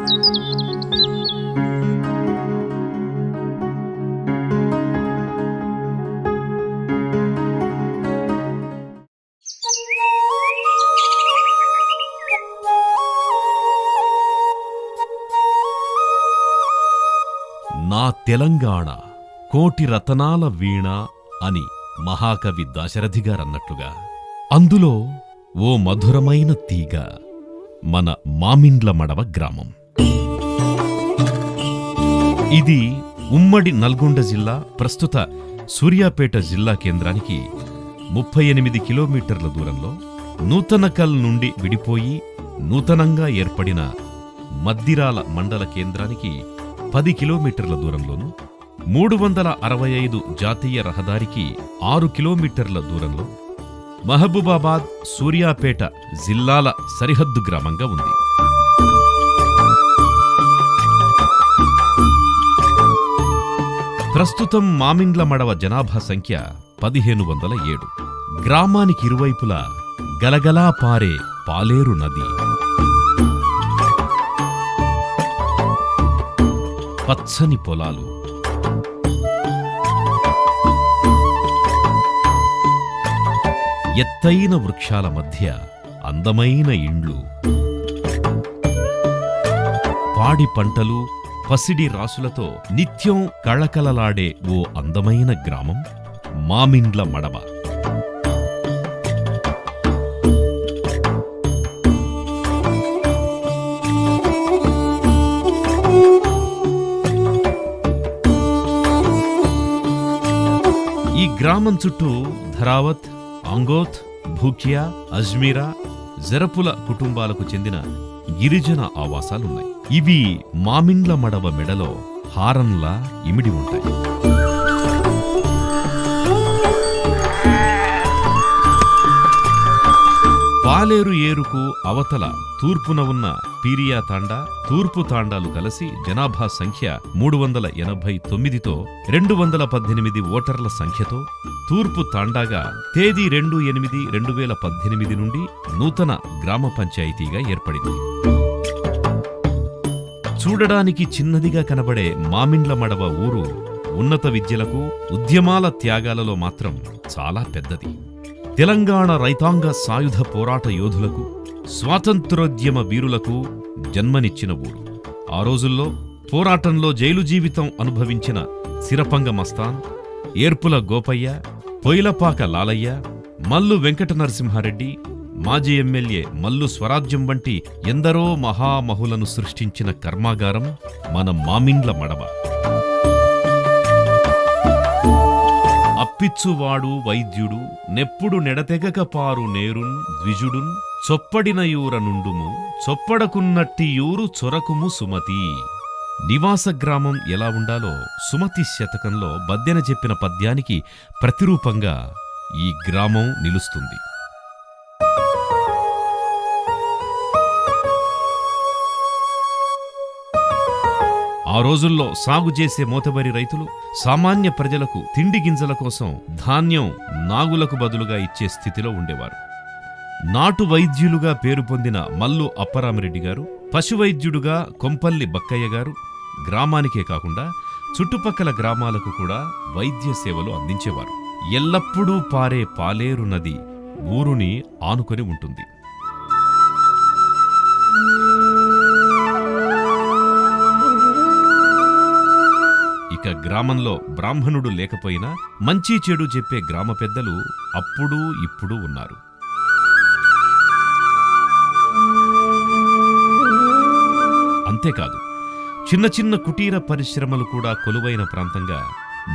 నా తెలంగాణ కోటి రతనాల వీణ అని మహాకవి దాశరథిగారన్నట్లుగా అందులో ఓ మధురమైన తీగ మన మామిండ్ల మడవ గ్రామం. ఇది ఉమ్మడి నల్గొండ జిల్లా, ప్రస్తుత సూర్యాపేట జిల్లా కేంద్రానికి 38 కిలోమీటర్ల దూరంలో, నూతనకల్ నుండి విడిపోయి నూతనంగా ఏర్పడిన మద్దిరాల మండల కేంద్రానికి 10 కిలోమీటర్ల దూరంలోను, 365 జాతీయ రహదారికి 6 కిలోమీటర్ల దూరంలో మహబూబాబాద్, సూర్యాపేట జిల్లాల సరిహద్దు గ్రామంగా ఉంది. ప్రస్తుతం మామిండ్ల మడవ జనాభా సంఖ్య 1507. గ్రామానికి ఇరువైపులా గలగలా పారే పాలేరు నది, పచ్చని పొలాలు, ఎత్తైన వృక్షాల మధ్య అందమైన ఇండ్లు, పాడి పంటలు, పసిడి రాసులతో నిత్యం కళకళలాడే ఓ అందమైన గ్రామం మామిండ్ల మడవ. ఈ గ్రామం చుట్టూ ధరావత్, ఆంగోత్, భూకియా, అజ్మీరా, జరపుల కుటుంబాలకు చెందిన గిరిజన ఆవాసాలున్నాయి. ఇవి మామిండ్ల మడవ మెడలో హారంలా ఇమిడి ఉంటాయి. పాలేరు ఏరుకు అవతల తూర్పున ఉన్న పీరియా తాండా, తూర్పు తాండాలు కలిసి జనాభా సంఖ్య 389తో 218 ఓటర్ల సంఖ్యతో తూర్పు తాండాగా తేదీ 2/8/2018 నుండి నూతన గ్రామ పంచాయతీగా ఏర్పడింది. చూడడానికి చిన్నదిగా కనబడే మామిండ్ల మడవ ఊరు ఉన్నత విద్యలకు, ఉద్యమాల త్యాగాలలో మాత్రం చాలా పెద్దది. తెలంగాణ రైతాంగ సాయుధ పోరాట యోధులకు, స్వాతంత్రోద్యమ వీరులకు జన్మనిచ్చిన ఊరు. ఆ రోజుల్లో పోరాటంలో జైలు జీవితం అనుభవించిన సిరపంగ మస్తాన్, ఏర్పుల గోపయ్య, పొయిలపాక లాలయ్య, మల్లు వెంకట నరసింహారెడ్డి, మాజీ ఎమ్మెల్యే మల్లు స్వరాజ్యం వంటి ఎందరో మహామహులను సృష్టించిన కర్మాగారం మన మామిండ్ల మడవ. అప్పిచ్చువాడు వైద్యుడు, నెప్పుడు నెడతెగక పారు నేరున్ ద్విజుడున్, చొప్పడిన యూర నుండుము, చొప్పడకున్నట్టి యూరు చొరకుము సుమతి. నివాస గ్రామం ఎలా ఉండాలో సుమతి శతకంలో బద్దెన చెప్పిన పద్యానికి ప్రతిరూపంగా ఈ గ్రామం నిలుస్తుంది. ఆ రోజుల్లో సాగు చేసే మోతబరి రైతులు సామాన్య ప్రజలకు తిండి గింజల కోసం ధాన్యం నాగులకు బదులుగా ఇచ్చే స్థితిలో ఉండేవారు. నాటు వైద్యులుగా పేరు పొందిన మల్లు అప్పరామిరెడ్డి గారు, పశువైద్యుడుగా కొంపల్లి బక్కయ్య గారు గ్రామానికే కాకుండా చుట్టుపక్కల గ్రామాలకు కూడా వైద్య సేవలు అందించేవారు. ఎల్లప్పుడూ పారే పాలేరు నది ఊరుని ఆనుకొని ఉంటుంది. ఇక గ్రామంలో బ్రాహ్మణుడు లేకపోయినా మంచి చెడు చెప్పే గ్రామ పెద్దలు అప్పుడు ఇప్పుడు ఉన్నారు. అంతేకాదు, చిన్న చిన్న కుటీర పరిశ్రమలు కూడా కొలువైన ప్రాంతంగా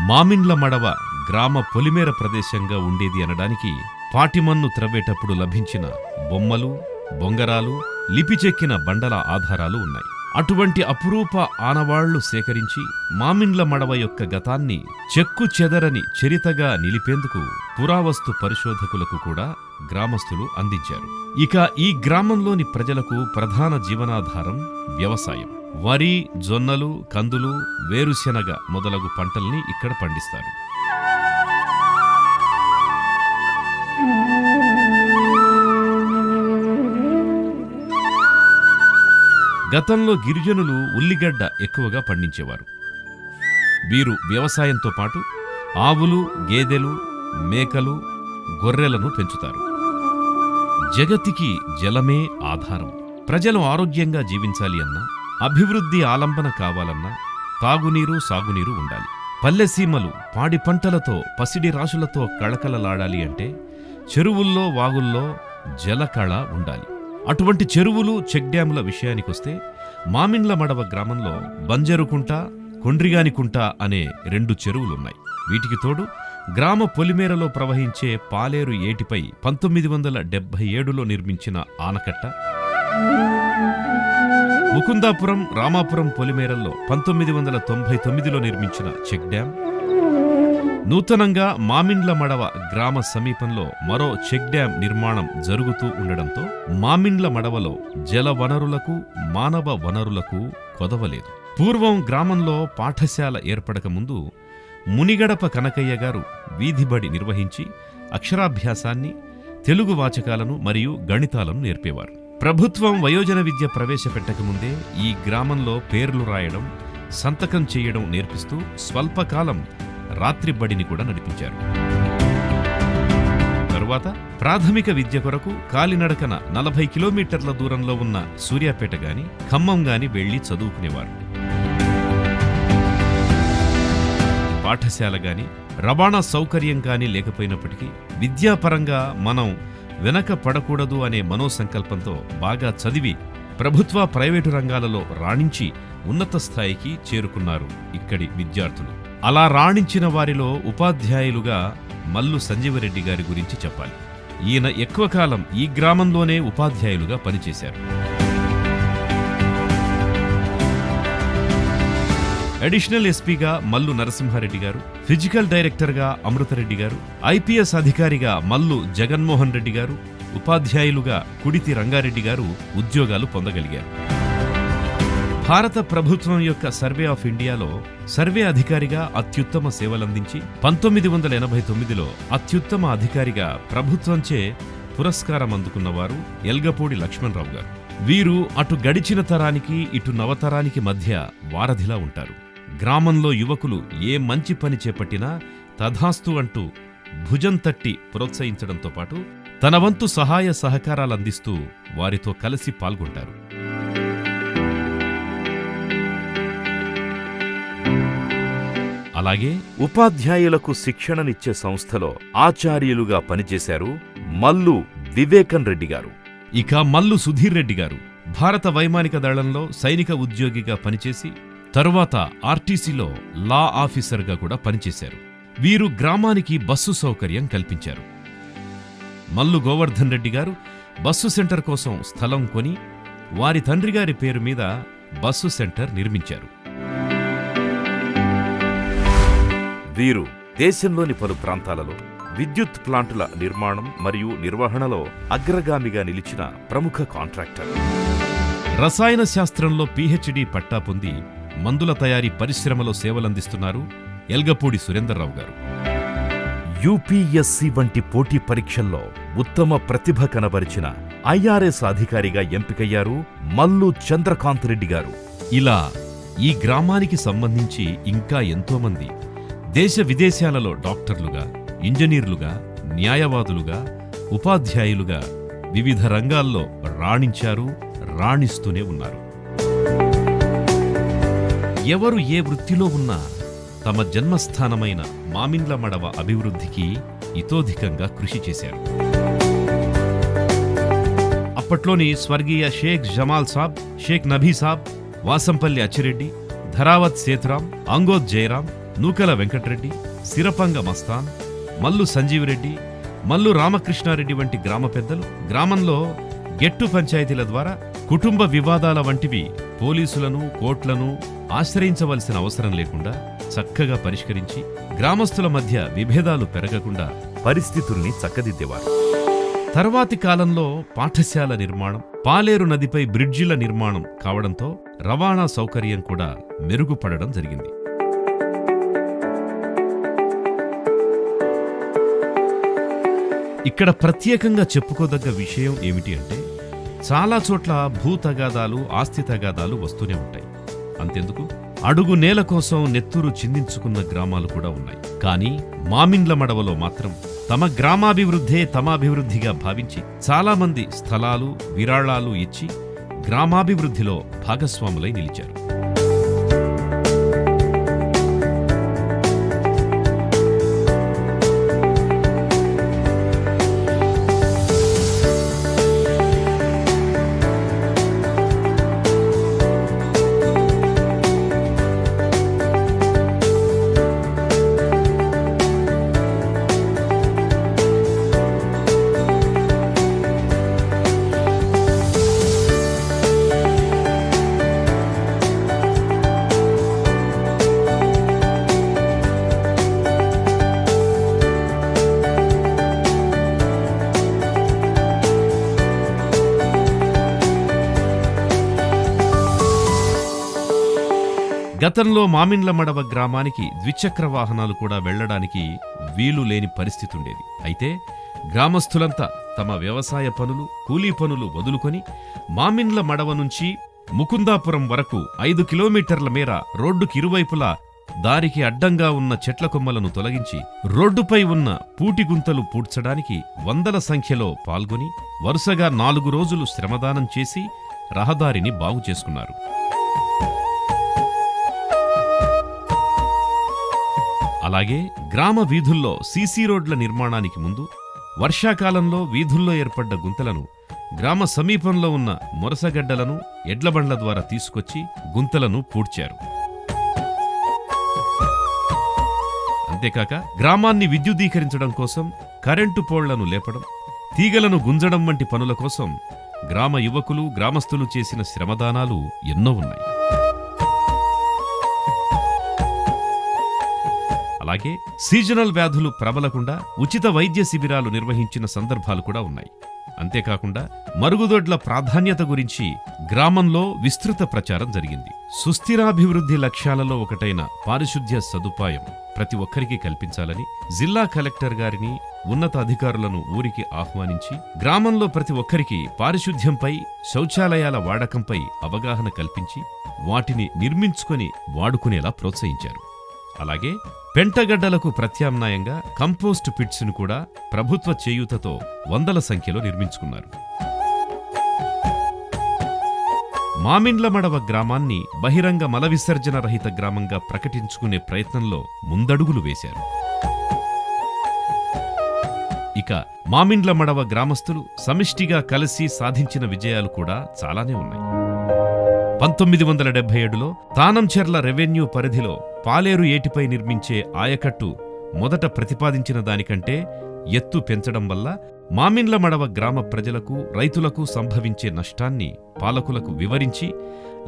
మామిండ్ల మడవ గ్రామ పొలిమేర ప్రదేశంగా ఉండేది అనడానికి పాటిమన్ను త్రవ్వేటప్పుడు లభించిన బొమ్మలు, బొంగరాలు, లిపిచెక్కిన బండల ఆధారాలు ఉన్నాయి. అటువంటి అపురూప ఆనవాళ్లు సేకరించి మామిండ్ల మడవ యొక్క గతాన్ని చెక్కు చెదరని చరితగా నిలిపేందుకు పురావస్తు పరిశోధకులకు కూడా గ్రామస్తులు అందించారు. ఇక ఈ గ్రామంలోని ప్రజలకు ప్రధాన జీవనాధారం వ్యవసాయం. వరి, జొన్నలు, కందులు, వేరుశెనగ మొదలగు పంటల్ని ఇక్కడ పండిస్తారు. గతంలో గిరిజనులు ఉల్లిగడ్డ ఎక్కువగా పండించేవారు. వీరు వ్యవసాయంతో పాటు ఆవులు, గేదెలు, మేకలు, గొర్రెలను పెంచుతారు. జగతికి జలమే ఆధారం. ప్రజలు ఆరోగ్యంగా జీవించాలి అన్నా, అభివృద్ధి ఆలంబన కావాలన్నా తాగునీరు, సాగునీరు ఉండాలి. పల్లెసీమలు పాడి పంటలతో, పసిడి రాశులతో కళకళలాడాలి అంటే చెరువుల్లో, వాగుల్లో జలకళ ఉండాలి. అటువంటి చెరువులు, చెక్ డ్యాముల విషయానికొస్తే మామిండ్ల మడవ గ్రామంలో బంజరుకుంట, కొండ్రిగానికుంట అనే 2 చెరువులున్నాయి. వీటికి తోడు గ్రామ పొలిమేరలో ప్రవహించే పాలేరు ఏటిపై 1977లో నిర్మించిన ఆనకట్ట, ముకుందాపురం, రామాపురం పొలిమేరల్లో 1999లో నిర్మించిన చెక్ డ్యాం, నూతనంగా మామిండ్ల మడవ గ్రామ సమీపంలో మరో చెక్ డ్యాం నిర్మాణం జరుగుతూ ఉండడంతో మామిండ్ల మడవలో జల వనరులకు, మానవ వనరులకు కొదవలేదు. పూర్వం గ్రామంలో పాఠశాల ఏర్పడక ముందు మునిగడప కనకయ్య గారు వీధిబడి నిర్వహించి అక్షరాభ్యాసాన్ని, తెలుగు వాచకాలను మరియు గణితాలను నేర్పేవారు. ప్రభుత్వం వయోజన విద్య ప్రవేశపెట్టకముందే ఈ గ్రామంలో పేర్లు రాయడం, సంతకం చేయడం నేర్పిస్తూ స్వల్పకాలం రాత్రి బడిని కూడా నడిపించారు. తరువాత ప్రాథమిక విద్య కొరకు కాలినడకన 40 కిలోమీటర్ల దూరంలో ఉన్న సూర్యాపేట గాని, ఖమ్మం గాని వెళ్లి చదువుకునేవారు. పాఠశాల గాని, రవాణా సౌకర్యం గాని లేకపోయినప్పటికీ విద్యాపరంగా మనం వెనక పడకూడదు అనే మనోసంకల్పంతో బాగా చదివి ప్రభుత్వ, ప్రైవేటు రంగాలలో రాణించి ఉన్నత స్థాయికి చేరుకున్నారు ఇక్కడి విద్యార్థులు. అలా రాణించిన వారిలో ఉపాధ్యాయులుగా మల్లు సంజీవరెడ్డి గారి గురించి చెప్పాలి. ఈయన ఎక్కువ కాలం ఈ గ్రామంలోనే ఉపాధ్యాయులుగా పనిచేశారు. అడిషనల్ ఎస్పీగా మల్లు నరసింహారెడ్డి గారు, ఫిజికల్ డైరెక్టర్గా అమృతరెడ్డి గారు, ఐపీఎస్ అధికారిగా మల్లు జగన్మోహన్ రెడ్డి గారు, ఉపాధ్యాయులుగా కుడితి రంగారెడ్డి గారు ఉద్యోగాలు పొందగలిగారు. భారత ప్రభుత్వం యొక్క సర్వే ఆఫ్ ఇండియాలో సర్వే అధికారిగా అత్యుత్తమ సేవలందించి 1989లో అత్యుత్తమ అధికారిగా ప్రభుత్వంచే పురస్కారం అందుకున్నవారు ఎల్గపూడి లక్ష్మణరావు గారు. వీరు అటు గడిచిన తరానికి, ఇటు నవతరానికి మధ్య వారధిలా ఉంటారు. గ్రామంలో యువకులు ఏ మంచి పని చేపట్టినా తథాస్తు అంటూ భుజం తట్టి ప్రోత్సహించడంతో పాటు తన వంతు సహాయ సహకారాలందిస్తూ వారితో కలిసి పాల్గొంటారు. అలాగే ఉపాధ్యాయులకు శిక్షణనిచ్చే సంస్థలో ఆచార్యులుగా పనిచేశారు మల్లు వివేకన్ రెడ్డి గారు. ఇక మల్లు సుధీర్ రెడ్డి గారు భారత వైమానిక దళంలో సైనిక ఉద్యోగిగా పనిచేసి తరువాత ఆర్టీసీలో లా ఆఫీసర్గా కూడా పనిచేశారు. వీరు గ్రామానికి బస్సు సౌకర్యం కల్పించారు. మల్లు గోవర్ధన్ రెడ్డి గారు బస్సు సెంటర్ కోసం స్థలం కొని వారి తండ్రి గారి పేరు మీద బస్సు సెంటర్ నిర్మించారు. వీరు దేశంలోని పలు ప్రాంతాలలో విద్యుత్ ప్లాంటుల నిర్మాణం మరియు నిర్వహణలో అగ్రగామిగా నిలిచిన ప్రముఖ కాంట్రాక్టర్. రసాయన శాస్త్రంలో పీహెచ్డీ పట్టా పొంది మందుల తయారీ పరిశ్రమలో సేవలందిస్తున్నారు ఎల్గపూడి సురేందర్రావు గారు. యూపీఎస్సీ వంటి పోటీ పరీక్షల్లో ఉత్తమ ప్రతిభ కనబరిచిన ఐఆర్ఎస్ అధికారిగా ఎంపికయ్యారు మల్లు చంద్రకాంత్ రెడ్డి గారు. ఇలా ఈ గ్రామానికి సంబంధించి ఇంకా ఎంతోమంది దేశ విదేశాలలో డాక్టర్లుగా, ఇంజనీర్లుగా, న్యాయవాదులుగా, ఉపాధ్యాయులుగా వివిధ రంగాల్లో రాణించారు, రాణిస్తూనే ఉన్నారు. ఎవరు ఏ వృత్తిలో ఉన్నా తమ జన్మస్థానమైన మామిండ్ల మడవ అభివృద్ధికి ఇతోధికంగా కృషి చేశారు. అప్పట్లోని స్వర్గీయ షేక్ జమాల్ సాబ్, షేక్ నబీ సాబ్, వాసంపల్లి అచ్చిరెడ్డి, ధరావత్ సేతురాం, అంగోద్ జయరాం, నూకల వెంకట్రెడ్డి, సిరపంగ మస్తాన్, మల్లు సంజీవరెడ్డి, మల్లు రామకృష్ణారెడ్డి వంటి గ్రామ పెద్దలు గ్రామంలో గెట్టు పంచాయతీల ద్వారా కుటుంబ వివాదాల వంటివి పోలీసులను, కోర్టులను ఆశ్రయించవలసిన అవసరం లేకుండా చక్కగా పరిష్కరించి గ్రామస్తుల మధ్య విభేదాలు పెరగకుండా పరిస్థితుల్ని చక్కదిద్దేవారు. తర్వాతి కాలంలో పాఠశాల నిర్మాణం, పాలేరు నదిపై బ్రిడ్జిల నిర్మాణం కావడంతో రవాణా సౌకర్యం కూడా మెరుగుపడడం జరిగింది. ఇక్కడ ప్రత్యేకంగా చెప్పుకోదగ్గ విషయం ఏమిటి అంటే చాలా చోట్ల భూ తగాదాలు, ఆస్తి తగాదాలు వస్తూనే ఉంటాయి. అంతెందుకు, అడుగు నేల కోసం నెత్తురు చిందించుకున్న గ్రామాలు కూడా ఉన్నాయి. కానీ మామిండ్ల మడవలో మాత్రం తమ గ్రామాభివృద్ధే తమ అభివృద్ధిగా భావించి చాలామంది స్థలాలు, విరాళాలు ఇచ్చి గ్రామాభివృద్ధిలో భాగస్వాములై నిలిచారు. గతంలో మామిండ్ల మడవ గ్రామానికి ద్విచక్ర వాహనాలు కూడా వెళ్లడానికి వీలు లేని పరిస్థితుండేది. అయితే గ్రామస్థులంతా తమ వ్యవసాయ పనులు, కూలీ పనులు వదులుకొని మామిండ్ల మడవ నుంచి ముకుందాపురం వరకు 5 కిలోమీటర్ల మేర రోడ్డుకి ఇరువైపులా దారికి అడ్డంగా ఉన్న చెట్ల కొమ్మలను తొలగించి రోడ్డుపై ఉన్న పూటిగుంతలు పూడ్చడానికి వందల సంఖ్యలో పాల్గొని వరుసగా 4 రోజులు శ్రమదానం చేసి రహదారిని బాగు చేసుకున్నారు. అలాగే గ్రామ వీధుల్లో సీసీ రోడ్ల నిర్మాణానికి ముందు వర్షాకాలంలో వీధుల్లో ఏర్పడ్డ గుంతలను గ్రామ సమీపంలో ఉన్న మొరసగడ్డలను ఎడ్లబండ్ల ద్వారా తీసుకొచ్చి గుంతలను పూడ్చారు. అంతేకాక గ్రామాన్ని విద్యుదీకరించడం కోసం కరెంటు పోళ్లను లేపడం, తీగలను గుంజడం వంటి పనుల కోసం గ్రామ యువకులు, గ్రామస్తులు చేసిన శ్రమదానాలు ఎన్నో ఉన్నాయి. అలాగే సీజనల్ వ్యాధులు ప్రబలకుండా ఉచిత వైద్య శిబిరాలు నిర్వహించిన సందర్భాలు కూడా ఉన్నాయి. అంతేకాకుండా మరుగుదొడ్ల ప్రాధాన్యత గురించి గ్రామంలో విస్తృత ప్రచారం జరిగింది. సుస్థిరాభివృద్ధి లక్ష్యాలలో ఒకటైన పారిశుద్ధ్య సదుపాయం ప్రతి ఒక్కరికి కల్పించాలని జిల్లా కలెక్టర్ గారిని, ఉన్నత అధికారులను ఊరికి ఆహ్వానించి గ్రామంలో ప్రతి ఒక్కరికి పారిశుద్ధ్యంపై, శౌచాలయాల వాడకంపై అవగాహన కల్పించి వాటిని నిర్మించుకొని వాడుకునేలా ప్రోత్సహించారు. అలాగే పెంటగడ్డలకు ప్రత్యామ్నాయంగా కంపోస్ట్ పిట్స్ ను కూడా ప్రభుత్వ చేయూతతో వందల సంఖ్యలో నిర్మించుకున్నారు. మామిండ్ల మడవ గ్రామాన్ని బహిరంగ మల విసర్జన రహిత గ్రామంగా ప్రకటించుకునే ప్రయత్నంలో ముందడుగులు వేశారు. ఇక మామిండ్ల మడవ గ్రామస్తులు సమిష్టిగా కలిసి సాధించిన విజయాలు కూడా చాలానే ఉన్నాయి. 1977లో తానంచెర్ల రెవెన్యూ పరిధిలో పాలేరు ఏటిపై నిర్మించే ఆయకట్టు మొదట ప్రతిపాదించిన దానికంటే ఎత్తు పెంచడం వల్ల మామిండ్ల మడవ గ్రామ ప్రజలకు, రైతులకు సంభవించే నష్టాన్ని పాలకులకు వివరించి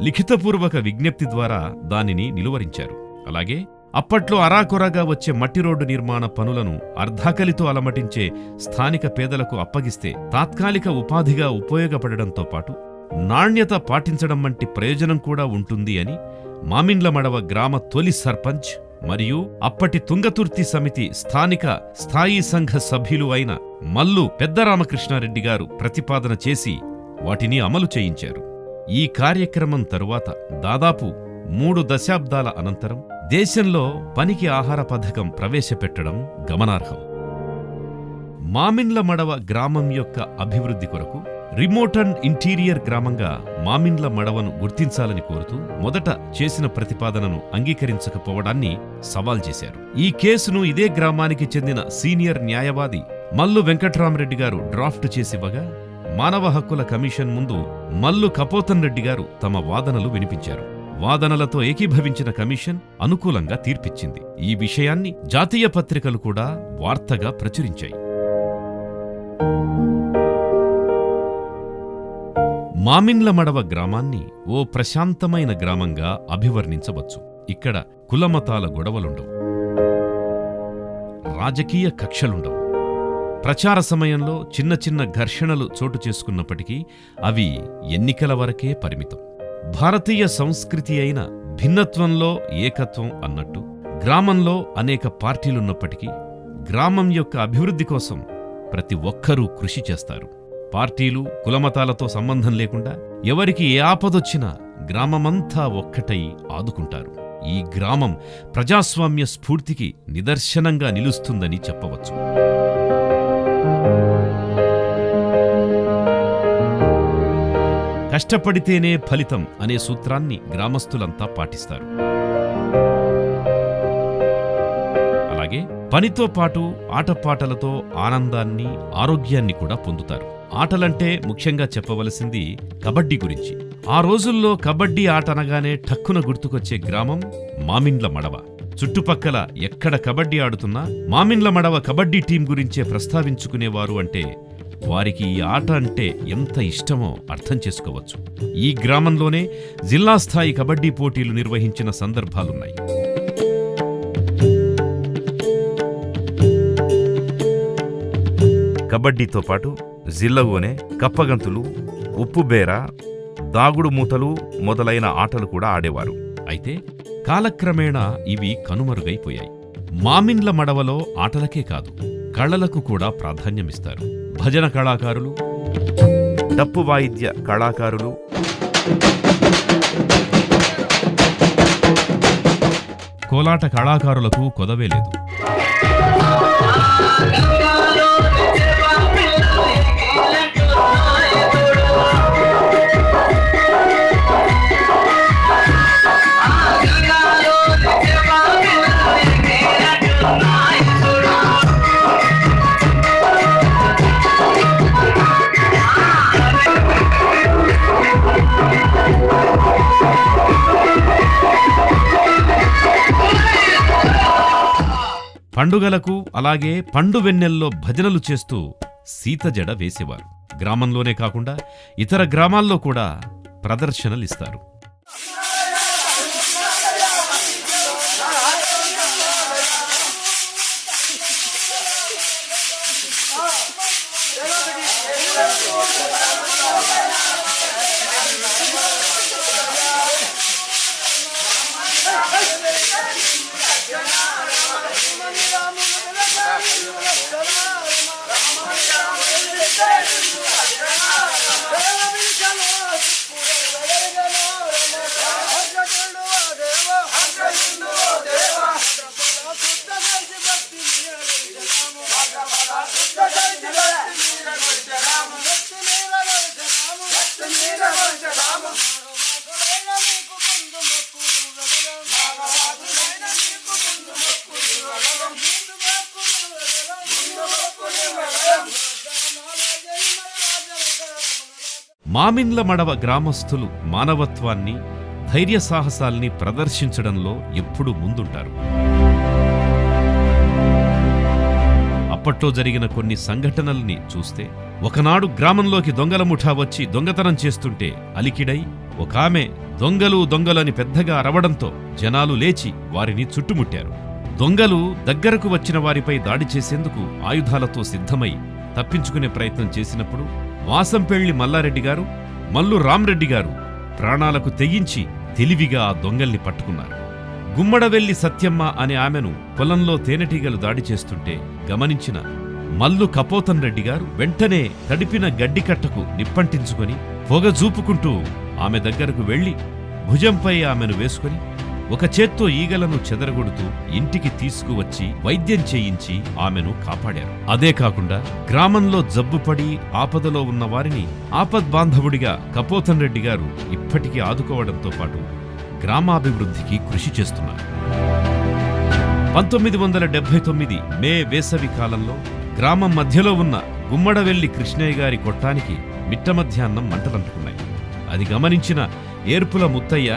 లిఖితపూర్వక విజ్ఞప్తి ద్వారా దానిని నిలువరించారు. అలాగే అప్పట్లో అరాకొరగా వచ్చే మట్టి రోడ్డు నిర్మాణ పనులను అర్ధాకలితో అలమటించే స్థానిక పేదలకు అప్పగిస్తే తాత్కాలిక ఉపాధిగా ఉపయోగపడడంతో పాటు నాణ్యత పాటించడం వంటి ప్రయోజనం కూడా ఉంటుంది అని మామిండ్ల మడవ గ్రామ తొలి సర్పంచ్ మరియు అప్పటి తుంగతుర్తి సమితి స్థానిక స్థాయీ సంఘ సభ్యులు అయిన మల్లు పెద్దరామకృష్ణారెడ్డి గారు ప్రతిపాదన చేసి వాటిని అమలు చేయించారు. ఈ కార్యక్రమం తరువాత దాదాపు 3 దశాబ్దాల అనంతరం దేశంలో పనికి ఆహార పథకం ప్రవేశపెట్టడం గమనార్హం. మామిండ్ల మడవ గ్రామం యొక్క అభివృద్ధి కొరకు రిమోట్ అండ్ ఇంటీరియర్ గ్రామంగా మామిండ్ల మడవను గుర్తించాలని కోరుతూ మొదట చేసిన ప్రతిపాదనను అంగీకరించకపోవడాన్ని సవాల్ చేశారు. ఈ కేసును ఇదే గ్రామానికి చెందిన సీనియర్ న్యాయవాది మల్లు వెంకట్రామరెడ్డి గారు డ్రాఫ్ట్ చేసివ్వగా మానవ హక్కుల కమిషన్ ముందు మల్లు కపోతన్ రెడ్డి గారు తమ వాదనలు వినిపించారు. వాదనలతో ఏకీభవించిన కమిషన్ అనుకూలంగా తీర్పిచ్చింది. ఈ విషయాన్ని జాతీయ పత్రికలు కూడా వార్తగా ప్రచురించాయి. మామిండ్ల మడవ గ్రామాన్ని ఓ ప్రశాంతమైన గ్రామంగా అభివర్ణించవచ్చు. ఇక్కడ కులమతాల గొడవలుండవు, రాజకీయ కక్షలుండవు. ప్రచార సమయంలో చిన్న చిన్న ఘర్షణలు చోటు చేసుకున్నప్పటికీ అవి ఎన్నికల వరకే పరిమితం. భారతీయ సంస్కృతి అయిన భిన్నత్వంలో ఏకత్వం అన్నట్టు గ్రామంలో అనేక పార్టీలున్నప్పటికీ గ్రామం యొక్క అభివృద్ధి కోసం ప్రతి ఒక్కరూ కృషి చేస్తారు. పార్టీలు కులమతాలతో సంబంధం లేకుండా ఎవరికి ఏ ఆపదొచ్చినా గ్రామమంతా ఒక్కటై ఆదుకుంటారు. ఈ గ్రామం ప్రజాస్వామ్య స్ఫూర్తికి నిదర్శనంగా నిలుస్తుందని చెప్పవచ్చు. కష్టపడితేనే ఫలితం అనే సూత్రాన్ని గ్రామస్తులంతా పాటిస్తారు. అలాగే పనితో పాటు ఆటపాటలతో ఆనందాన్ని, ఆరోగ్యాన్ని కూడా పొందుతారు. ఆటలంటే ముఖ్యంగా చెప్పవలసింది కబడ్డీ గురించి. ఆ రోజుల్లో కబడ్డీ ఆట అనగానే ఠక్కున గుర్తుకొచ్చే గ్రామం మామిండ్ల మడవ. చుట్టుపక్కల ఎక్కడ కబడ్డీ ఆడుతున్నా మామిండ్ల మడవ కబడ్డీ టీం గురించే ప్రస్తావించుకునేవారు. అంటే వారికి ఈ ఆట అంటే ఎంత ఇష్టమో అర్థం చేసుకోవచ్చు. ఈ గ్రామంలోనే జిల్లా స్థాయి కబడ్డీ పోటీలు నిర్వహించిన సందర్భాలున్నాయి. కబడ్డీతో పాటు జిల్లగోనె, కప్పగంతులు, ఉప్పుబేర, దాగుడు మూతలు మొదలైన ఆటలు కూడా ఆడేవారు. అయితే కాలక్రమేణా ఇవి కనుమరుగైపోయాయి. మామిండ్ల మడవలో ఆటలకే కాదు, కళలకు కూడా ప్రాధాన్యమిస్తారు. భజన కళాకారులు, డప్పు వాయిద్య కళాకారులు, కోలాట కళాకారులకు కొదవే లేదు. పండుగలకు అలాగే పండు వెన్నెల్లో భజనలు చేస్తూ సీతజడ వేసేవారు. గ్రామంలోనే కాకుండా ఇతర గ్రామాల్లో కూడా ప్రదర్శనలిస్తారు. మామిండ్ల మడవ గ్రామస్థులు మానవత్వాన్ని, ధైర్య సాహసాల్ని ప్రదర్శించడంలో ఎప్పుడూ ముందుంటారు. అప్పట్లో జరిగిన కొన్ని సంఘటనల్ని చూస్తే, ఒకనాడు గ్రామంలోకి దొంగల ముఠా వచ్చి దొంగతనం చేస్తుంటే అలికిడై ఒకామె దొంగలు దొంగలని పెద్దగా అరవడంతో జనాలు లేచి వారిని చుట్టుముట్టారు. దొంగలు దగ్గరకు వచ్చిన వారిపై దాడి చేసేందుకు ఆయుధాలతో సిద్ధమై తప్పించుకునే ప్రయత్నం చేసినప్పుడు వాసంపెళ్లి మల్లారెడ్డి గారు, మల్లు రామ్రెడ్డి గారు ప్రాణాలకు తెగించి తెలివిగా ఆ దొంగల్ని పట్టుకున్నారు. గుమ్మడవెల్లి సత్యమ్మ అనే ఆమెను పొలంలో తేనెటీగలు దాడి చేస్తుంటే గమనించిన మల్లు కపోతన్ రెడ్డి గారు వెంటనే తడిపిన గడ్డికట్టకు నిప్పంటించుకొని పొగ చూపుకుంటూ ఆమె దగ్గరకు వెళ్లి భుజంపై ఆమెను వేసుకుని ఒక చేత్తో ఈగలను చెదరగొడుతూ ఇంటికి తీసుకువచ్చి వైద్యం చేయించి ఆమెను కాపాడారు. అదే కాకుండా గ్రామంలో జబ్బుపడి ఆపదలో ఉన్న వారిని ఆపద్బాంధవుడిగా కపోతన్ రెడ్డి గారు ఇప్పటికీ ఆదుకోవడంతో పాటు గ్రామాభివృద్ధికి కృషి చేస్తున్నారు. 1979 మే వేసవి కాలంలో గ్రామం మధ్యలో ఉన్న గుమ్మడవెల్లి కృష్ణయ్య గారి కొట్టానికి మిట్ట మధ్యాహ్నం మంటలంటుకున్నాయి. అది గమనించిన ఏర్పుల ముత్తయ్య,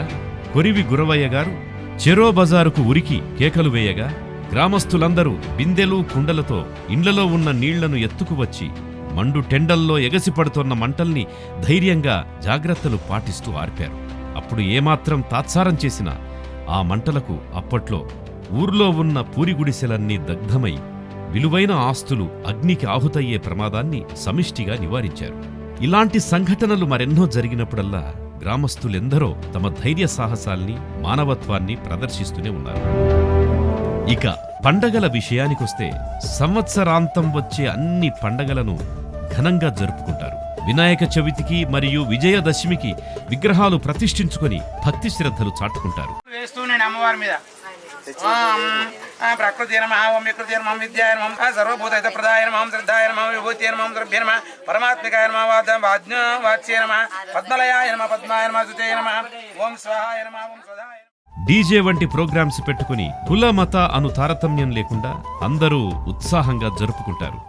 కొరివి గురవయ్య గారు చెరో బజారుకు ఉరికి కేకలు వేయగా గ్రామస్తులందరూ బిందెలు కుండలతో ఇండ్లలో ఉన్న నీళ్లను ఎత్తుకువచ్చి మండు టెండల్లో ఎగసిపడుతోన్న మంటల్ని ధైర్యంగా జాగ్రత్తలు పాటిస్తూ ఆర్పారు. అప్పుడు ఏమాత్రం తాత్సారం చేసినా ఆ మంటలకు అప్పట్లో ఊర్లో ఉన్న పూరిగుడిసెలన్నీ దగ్ధమై విలువైన ఆస్తులు అగ్నికి ఆహుతయ్యే ప్రమాదాన్ని సమిష్టిగా నివారించారు. ఇలాంటి సంఘటనలు మరెన్నో జరిగినప్పుడల్లా గ్రామస్తులెందరో తమ ధైర్య సాహసాల్ని, మానవత్వాన్ని ప్రదర్శిస్తూనే ఉన్నారు. ఇక పండగల విషయానికొస్తే సంవత్సరాంతం వచ్చే అన్ని పండగలను ఘనంగా జరుపుకుంటారు. వినాయక చవితికి మరియు విజయదశమికి విగ్రహాలు ప్రతిష్ఠించుకొని భక్తి శ్రద్ధలు చాటుకుంటారు. వేస్తూనే అమ్మవారి మీద ప్రకృతి నమః ఓం వికృతి నమః విద్యాయ నమః సర్వభూతహిత ప్రదాయ నమః శ్రద్ధాయ నమః విభూతి నమః ద్రవ్య నమః పరమాత్మికాయ నమః వాచ్య నమః పద్మలయాయ నమః పద్మాయ నమః సుతే నమః ఓం స్వాహాయ నమః ఓం స్వధాయ. డీజే వంటి ప్రోగ్రామ్స్ పెట్టుకుని కుల మత అను తారతమ్యం లేకుండా అందరూ ఉత్సాహంగా జరుపుకుంటారు.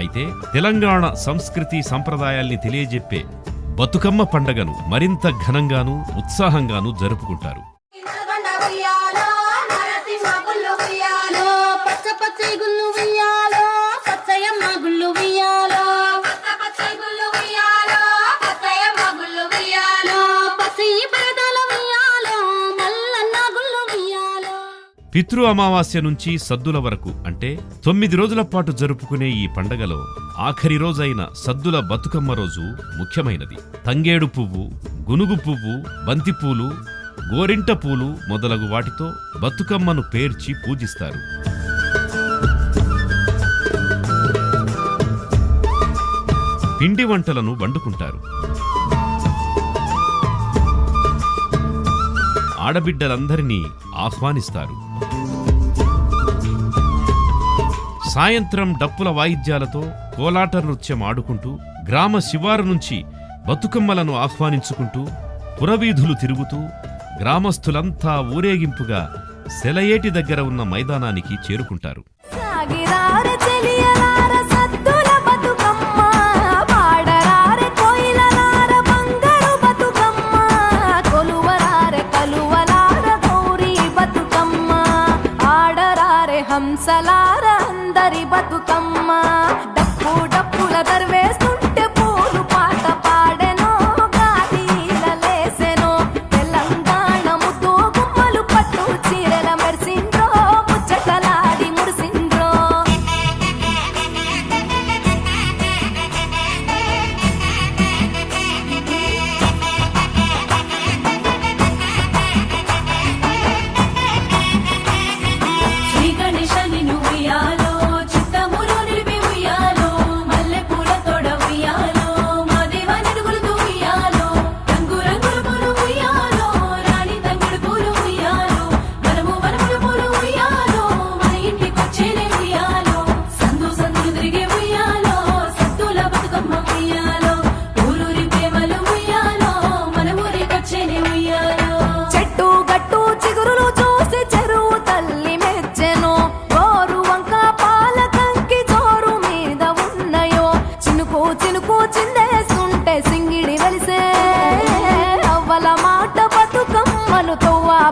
అయితే తెలంగాణ సంస్కృతి సంప్రదాయాల్ని తెలియజెప్పే బతుకమ్మ పండగను మరింత ఘనంగానూ ఉత్సాహంగానూ జరుపుకుంటారు. పితృ అమావాస్య నుంచి సద్దుల వరకు అంటే 9 రోజుల పాటు జరుపుకునే ఈ పండగలో ఆఖరి రోజైన సద్దుల బతుకమ్మ రోజు ముఖ్యమైనది. తంగేడు పువ్వు, గునుగు పువ్వు, బంతిపూలు, గోరింట పూలు మొదలగు వాటితో బతుకమ్మను పేర్చి పూజిస్తారు. పిండి వంటలను వండుకుంటారు. ఆడబిడ్డలందరినీ ఆహ్వానిస్తారు. సాయంత్రం డప్పుల వాయిద్యాలతో కోలాట నృత్యం ఆడుకుంటూ గ్రామ శివారు నుంచి బతుకమ్మలను ఆహ్వానించుకుంటూ పురవీధులు తిరుగుతూ గ్రామస్తులంతా ఊరేగింపుగా సెలయేటి దగ్గర ఉన్న మైదానానికి చేరుకుంటారు. హంసలార అందరి బతుకమ్మ డప్పు డప్పుల దర్వేస్తుంటే పూలు పాట పాడెనో గాలిల లేసెనో తెలంగాణ ముద్దు గుమ్మలు పట్టు చీరల మెరిసిండ్రో ముచ్చటలాడి మురిసిండ్రో.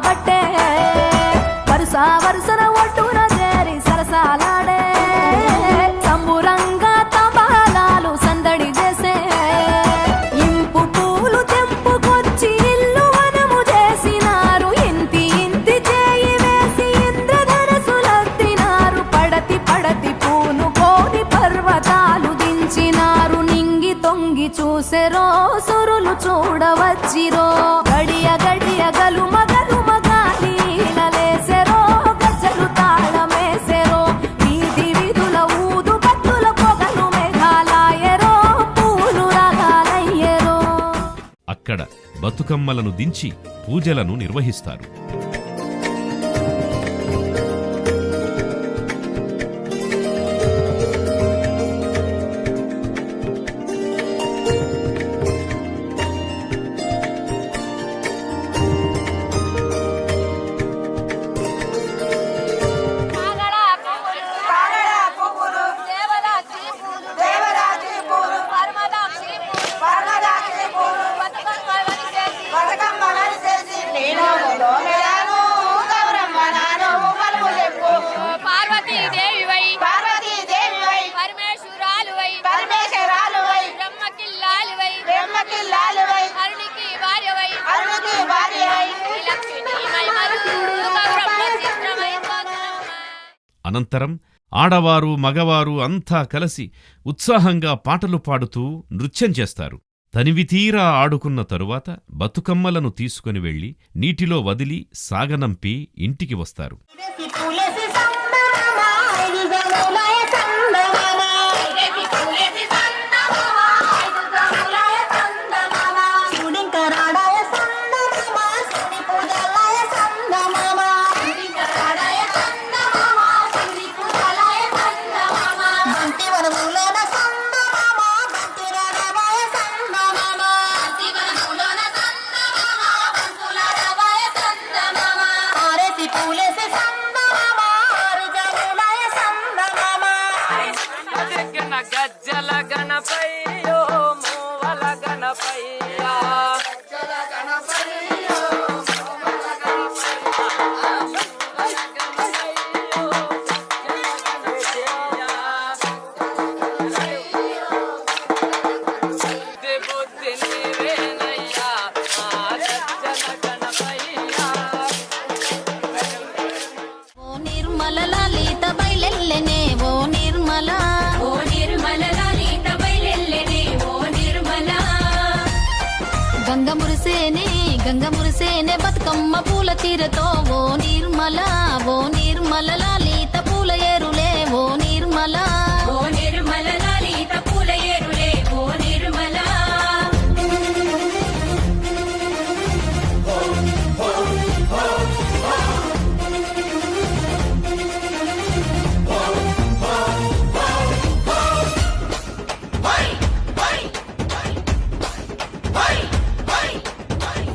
బట్టే వరుస వరుసన ఒట్టున చేరి సరసాలాడే సంబురంగా తబాలాలు సందడి చేసే ఇంపు పూలు తెంపుకొచ్చి ఇల్లు వనము చేసినారు. ఇంతి ఇంతి చేయి వేసి ఇంద్రధనసులద్దినారు. పడతి పడతి పూను కోని పర్వతాలు దించినారు. నింగి తొంగి చూసెరో సురులు చూడవచ్చిరో గడియ గడియ గలుమ అక్కడ బతుకమ్మలను దించి పూజలను నిర్వహిస్తారు. అనంతరం ఆడవారు మగవారు అంతా కలిసి ఉత్సాహంగా పాటలు పాడుతూ నృత్యం చేస్తారు. తనివితీరా ఆడుకున్న తరువాత బతుకమ్మలను తీసుకుని వెళ్లి నీటిలో వదిలి సాగనంపి ఇంటికి వస్తారు. గజ్జల గణపయ్యో మూవల గణపయ్యా బుద్ధి నీవేనయ్యా గజ్జల గణపయ్యా. ఓ నిర్మల లలిత బయలెల్లెనే ఓ నిర్మల గంగ మురిసేనే బతుకమ్మ పూల తీరతో ఓ నిర్మల లలిత పూల ఏరులే ఓ నిర్మల లలిత పూల ఏరులే ఓ నిర్మల.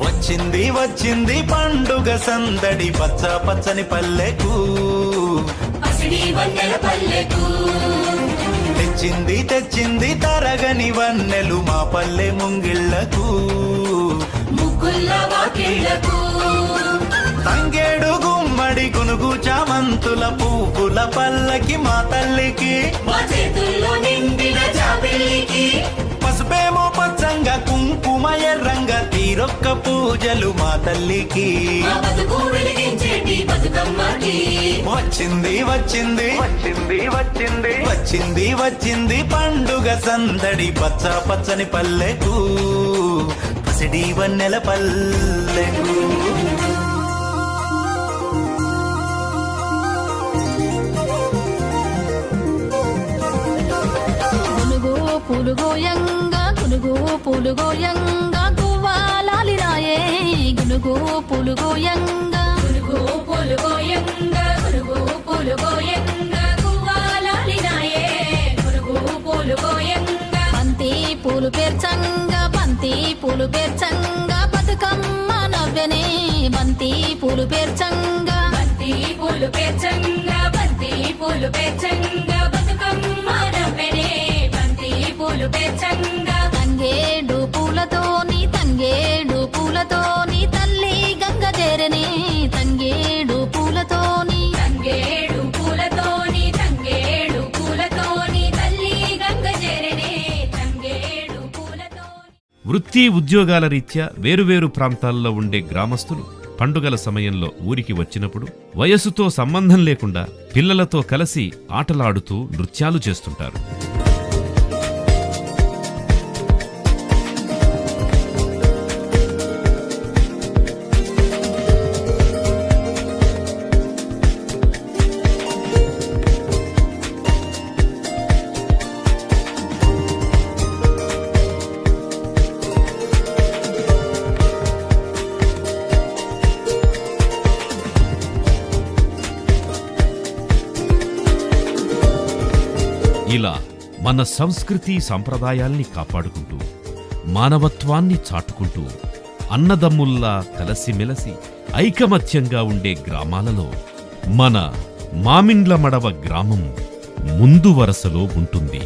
వచ్చింది వచ్చింది పండుగ సందడి పచ్చ పచ్చని పల్లెకు తెచ్చింది తెచ్చింది తరగని వన్నెలు మా పల్లె ముంగిళ్లకు తంగేడు గుమ్మడి గునుగు చామంతుల పువ్వుల పల్లకి మా తల్లికి పసుపేమో పచ్చంగా కుంకుమ ఎర్రంగా తీరొక్క పూజలు మా తల్లికి వచ్చింది వచ్చింది వచ్చింది వచ్చింది వచ్చింది వచ్చింది పండుగ సందడి పచ్చ పచ్చని పల్లెకు పసిడి వన్నెల పల్లెకు. పులుగోయంగా గువ్వాలాలిరాయే గునుగు పులుగోయంగా బంతి పూలు పేర్చంగా బతుకమ్మ నవ్వెనే బంతి పూలు పేర్చంగా బతుకమ్మ నవ్వెనే తంగేడు పూలతోని తల్లి గంగ చేరనే తంగేడు పూలతోని తల్లి గంగ చేరనే తంగేడు పూలతోని. వృత్తి ఉద్యోగాల రీత్యా వేరువేరు ప్రాంతాల్లో ఉండే గ్రామస్తులు పండుగల సమయంలో ఊరికి వచ్చినప్పుడు వయస్సుతో సంబంధం లేకుండా పిల్లలతో కలిసి ఆటలాడుతూ నృత్యాలు చేస్తుంటారు. ఇలా మన సంస్కృతి సంప్రదాయాల్ని కాపాడుకుంటూ మానవత్వాన్ని చాటుకుంటూ అన్నదమ్ముల్లా కలిసిమెలసి ఐకమత్యంగా ఉండే గ్రామాలలో మన మామిండ్ల మడవ గ్రామం ముందు వరసలో ఉంటుంది.